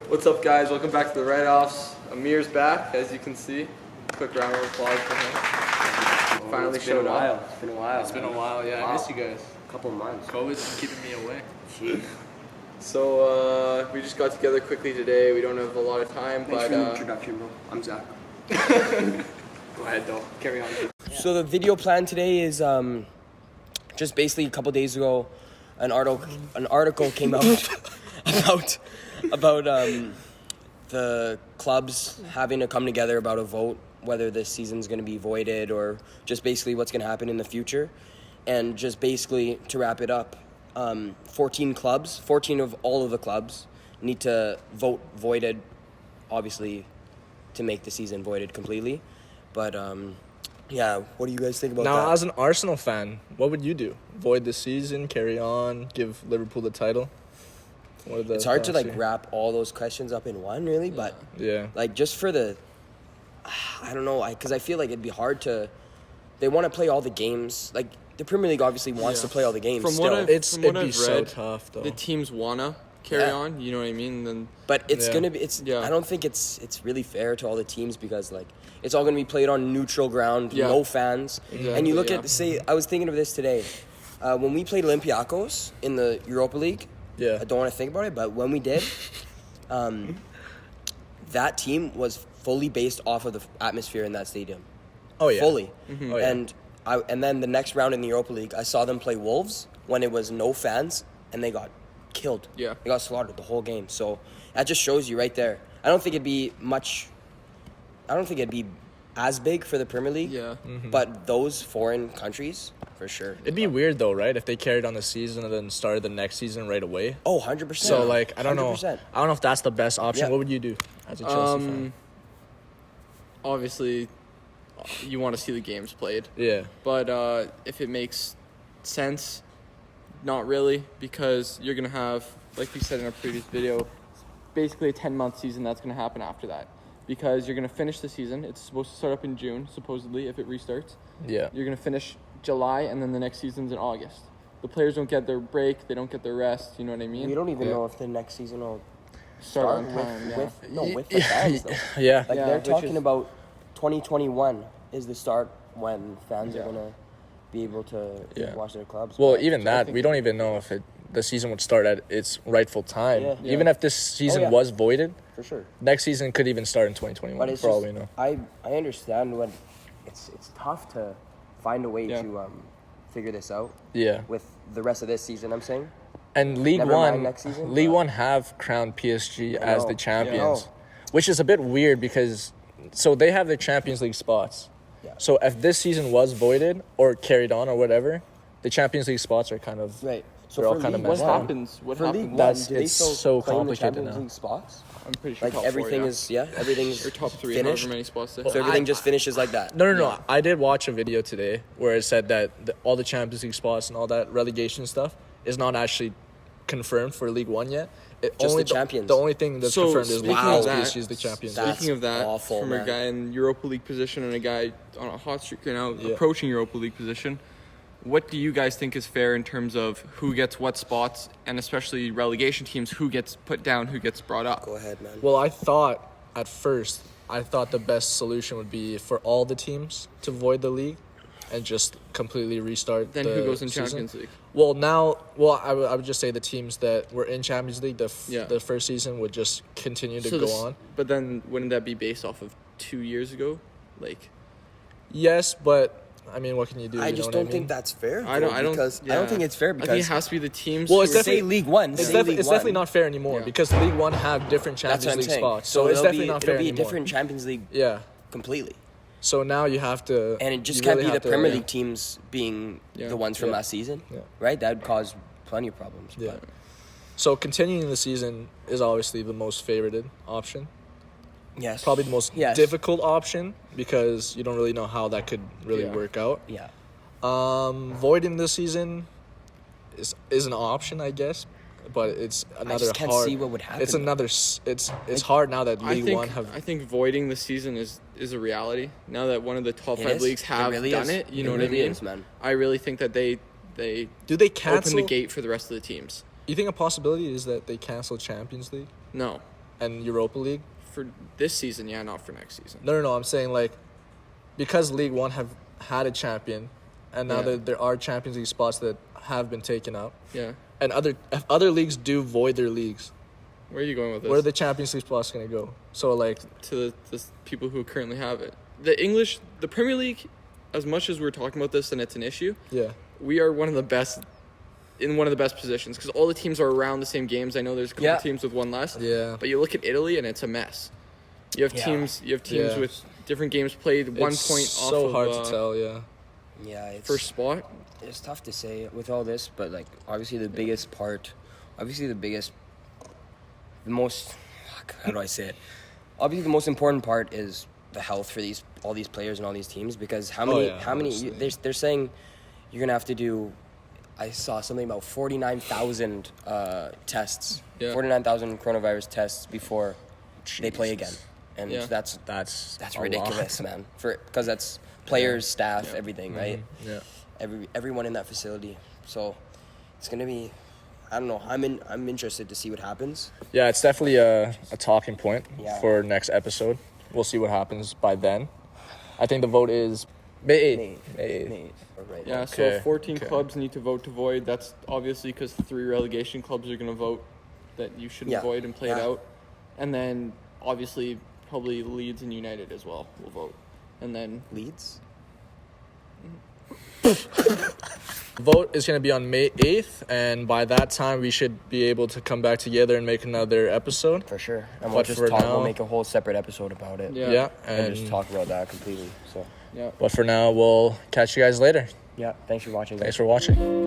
What's up, guys? Welcome back to the Write-Offs. Amir's back, as you can see. Quick round of applause for him. Finally showed up. It's been a while. It's been a while, yeah. Wow. I miss you guys. A couple months. COVID's keeping me away. Jeez. So we just got together quickly today. We don't have a lot of time, Thanks but for the introduction, bro. I'm Zach. Go ahead, though. Carry on. So the video plan today is just basically a couple days ago, an article came out about the clubs having to come together about a vote whether this season's going to be voided or just basically what's going to happen in the future. And just basically to wrap it up, 14 of all of the clubs need to vote voided, obviously, to make the season voided completely. But yeah, what do you guys think about that? Now, as an Arsenal fan, what would you do? Void the season, carry on, give Liverpool the title? What are the It's hard to thoughts like here? wrap all those questions up in one, really. But Yeah. like just for the, I don't know, because I feel like it'd be hard to. They want to play all the games. Like the Premier League obviously wants to play all the games. From still. what I've, It'd from what be I've so read, tough, though. the teams wanna carry Yeah. on. You know what I mean? Then But it's Yeah. gonna be. It's. Yeah. I don't think it's really fair to all the teams because like it's all gonna be played on neutral ground, Yeah. no fans. Exactly, And you look yeah. at say, I was thinking of this today, when we played Olympiacos in the Europa League. Yeah. I don't want to think about it, but when we did, that team was fully based off of the atmosphere in that stadium. Oh, yeah. Fully. Oh, yeah. And then the next round in the Europa League, I saw them play Wolves when it was no fans, and they got killed. Yeah. They got slaughtered the whole game. So that just shows you right there. I don't think it'd be as big for the Premier League. Yeah. But those foreign countries, for sure. It'd be weird, though, right? If they carried on the season and then started the next season right away. Oh, 100%. So, like, I don't know. 100%. I don't know if that's the best option. Yeah. What would you do as a Chelsea fan? Obviously, you want to see the games played. Yeah. But if it makes sense, not really, because you're going to have, like we said in our previous video, basically a 10-month season that's going to happen after that. Because you're going to finish the season. It's supposed to start up in June, supposedly, if it restarts. Yeah. You're going to finish July, and then the next season's in August. The players don't get their break. They don't get their rest. You know what I mean? We don't even know if the next season will Start on with time, yeah. with the fans, though. Yeah. Like, Yeah, they're which talking is- about 2021 is the start when fans Yeah. are going to be able to Yeah. watch their clubs. Well, But- even So I that, think- we don't even know if the season would start at its rightful time. Yeah. Even if this season yeah. was voided, for sure. next season could even start in 2021, But it's for all just, we know. I understand when it's tough to find a way Yeah. to figure this out Yeah. with the rest of this season, I'm saying. And League Never mind One, next season, League but- One have crowned PSG I as know. the Yeah. champions, I know. which is a bit weird because so they have the Champions League spots. Yeah. So if this season was voided or carried on or whatever, the Champions League spots are kind of Right. So They're all for kind of League What messed One- up. happens? What for happens? League One, That's- do they it's still so claim the complicated Champions now. League spots? I'm pretty sure Like top everything 4, is everything's or top 3, finished. however many spots they So have. everything just finishes like that. No. I did watch a video today where it said that all the Champions League spots and all that relegation stuff is not actually confirmed for League One yet. Just the champions. The only thing that's So, confirmed is speaking of Liverpool that- PSG is the champions. That's Speaking of that, awful, from man. a guy in Europa League position and a guy on a hot streak right now, Yeah. approaching Europa League position, what do you guys think is fair in terms of who gets what spots, and especially relegation teams, who gets put down, who gets brought up? Go ahead, man. Well, I thought the best solution would be for all the teams to void the league and just completely restart. Then the who goes in season. Champions League? Well, I would just say the teams that were in Champions League the first season would just continue to go on. But then wouldn't that be based off of 2 years ago? Like, Yes, but I mean, what can you do? I You know just what don't mean? think that's fair. I don't. because Yeah. I don't think it's fair I think it because has to be the teams. Well, who it's are- definitely- say League One. It's, say definitely, League it's One. definitely not fair anymore Yeah. because League One have different That's what Champions I'm League saying. spots, so it's it'll definitely be, not fair it'll be anymore. a different Champions League Yeah. completely. So now you have to, And it just you can't really be the have to- Premier yeah. League teams being Yeah. the ones from Yeah. last season, Yeah. right? That would cause plenty of problems. Yeah. But So continuing the season is obviously the most favorited option. yes, Probably the most Yes. difficult option because you don't really know how that could really Yeah. work out. Yeah, Voiding this season is an option, I guess, but it's another just can't hard. see what would happen, It's though. another. It's hard now that I League One have. think voiding the season is a reality now that one of the top It 5 is. leagues It have really done is. it. You It know what really I mean? is, man. I really think that they Do they open cancel? the gate for the rest of the teams. You think a possibility is that they cancel Champions League? No, and Europa League. For this season, yeah, not for next season. No. I'm saying like because League One have had a champion, and now there are Champions League spots that have been taken out. Yeah. And other leagues do void their leagues. Where are you going with this? Where are the Champions League spots going to go? So like to the people who currently have it. The Premier League, as much as we're talking about this and it's an issue, yeah, we are one of the best positions because all the teams are around the same games. I know there's a couple teams with one less. Yeah. But you look at Italy and it's a mess. You have teams with different games played, 1 point off so of hard to tell, yeah. Yeah, it's first spot. It's tough to say with all this, but like obviously the most how do I say it? Obviously the most important part is the health for all these players and all these teams, because they're saying you're gonna have to do. I saw something about 49,000 tests, 49,000 coronavirus tests before they play again, and that's ridiculous, man. Because that's players, staff, everything, right? Yeah. Everyone in that facility. So it's gonna be. I don't know. I'm interested to see what happens. Yeah, it's definitely a talking point for next episode. We'll see what happens by then. I think the vote is May 8th. Right. Yeah, so 14 clubs need to vote to void. That's obviously because 3 relegation clubs are going to vote that you shouldn't void and play it out. And then obviously probably Leeds and United as well will vote. And then Leeds? Vote is going to be on May 8th, and by that time we should be able to come back together and make another episode. For sure. And we'll make a whole separate episode about it. Yeah. And just talk about that completely. So but for now, we'll catch you guys later. yeah, thanks for watching. Thanks for watching.